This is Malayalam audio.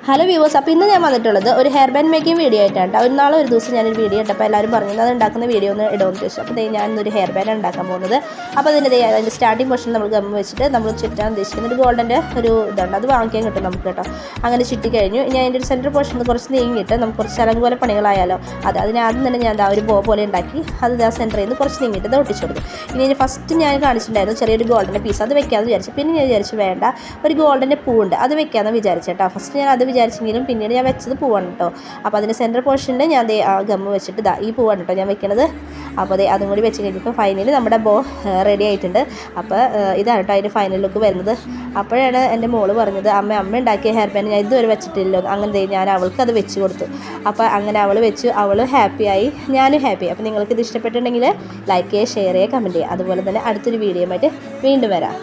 ഹലോ വ്യൂവേഴ്സ്, അപ്പോൾ ഇന്ന് ഞാൻ വന്നിട്ടുള്ളത് ഒരു ഹെയർ ബാൻഡ് മേക്കിംഗ് വീഡിയോ ആയിട്ടാണ്. ഒരു ദിവസം ഞാനൊരു വീഡിയോ ഇട്ടപ്പോൾ എല്ലാവരും പറഞ്ഞു അത് ഉണ്ടാക്കുന്ന വീഡിയോ ഒന്ന് ഇടുമെന്ന് ചോദിച്ചു. അപ്പോൾ ഞാൻ ഇന്നൊരു ഹെയർ ബാൻഡ് ഉണ്ടാക്കാൻ പോകുന്നത്. അപ്പോൾ അതിൻ്റെ സ്റ്റാർട്ടിംഗ് പോർഷൻ നമ്മൾ ഗമ്മ് വെച്ചിട്ട് നമ്മൾ ചുറ്റാൻ ഉദ്ദേശിക്കുന്ന ഒരു ഗോൾഡൻ്റെ ഒരു ഇതുണ്ട്, അത് വാങ്ങിക്കാൻ കിട്ടും നമുക്ക് കേട്ടോ. അങ്ങനെ ചുറ്റി കഴിഞ്ഞു. ഞാൻ അതിൻ്റെ ഒരു സെൻറ്റർ പോർഷൻ കുറച്ച് നീങ്ങിയിട്ട് നമുക്ക് കുറച്ച് അലങ്കുല പണികളായാലോ. അതിന് ആദ്യം തന്നെ ഞാൻ ഒരു ബോ പോലെ ഉണ്ടാക്കി അത് സെൻറ്ററിൽ നിന്ന് കുറച്ച് നീങ്ങിയിട്ട് ഇത് ഒട്ടിച്ചു കൊടുത്തു. ഇനി ഫസ്റ്റ് ഞാൻ കാണിച്ചിട്ടുണ്ടായിരുന്നു ചെറിയൊരു ഗോൾഡൻ്റെ പീസ്, അത് വെക്കാമെന്ന് വിചാരിച്ചു. പിന്നെ ഞാൻ വിചാരിച്ചു വേണ്ട, ഒരു ഗോൾഡൻ്റെ പൂവുണ്ട്, അത് വെക്കാമെന്ന് വിചാരിച്ചു കേട്ടോ. ഫസ്റ്റ് ഞാൻ അത് വിചാരിച്ചെങ്കിലും പിന്നീട് ഞാൻ വെച്ചത് പൂവാണ് കേട്ടോ. അപ്പോൾ അതിൻ്റെ സെൻറ്റർ പോർഷനിൽ ഞാൻ ഗമ്മ് വെച്ചിട്ട് ഈ പൂവാണ് കേട്ടോ ഞാൻ വെക്കുന്നത്. അപ്പോൾ അതും കൂടി വെച്ച് കഴിഞ്ഞപ്പോൾ ഫൈനലി നമ്മുടെ ബോ റെഡി ആയിട്ടുണ്ട്. അപ്പോൾ ഇതാണ് കേട്ടോ അതിൻ്റെ ഫൈനൽ ലുക്ക് വരുന്നത്. അപ്പോഴാണ് എൻ്റെ മോള് പറഞ്ഞത്, അമ്മ ഉണ്ടാക്കിയ ഹെയർ ബാൻഡ് ഞാൻ ഇതുവരെ വെച്ചിട്ടില്ലോ. അങ്ങനെ ഞാൻ അവൾക്ക് അത് വെച്ച് കൊടുത്തു. അപ്പോൾ അങ്ങനെ അവൾ വെച്ചു, അവൾ ഹാപ്പിയായി, ഞാനും ഹാപ്പി. അപ്പോൾ നിങ്ങൾക്ക് ഇത് ഇഷ്ടപ്പെട്ടിട്ടുണ്ടെങ്കിൽ ലൈക്ക് ചെയ്യുക, ഷെയർ ചെയ്യുക, കമൻറ്റ് ചെയ്യുക. അതുപോലെ തന്നെ അടുത്തൊരു വീഡിയോയുമായിട്ട് വീണ്ടും വരാം.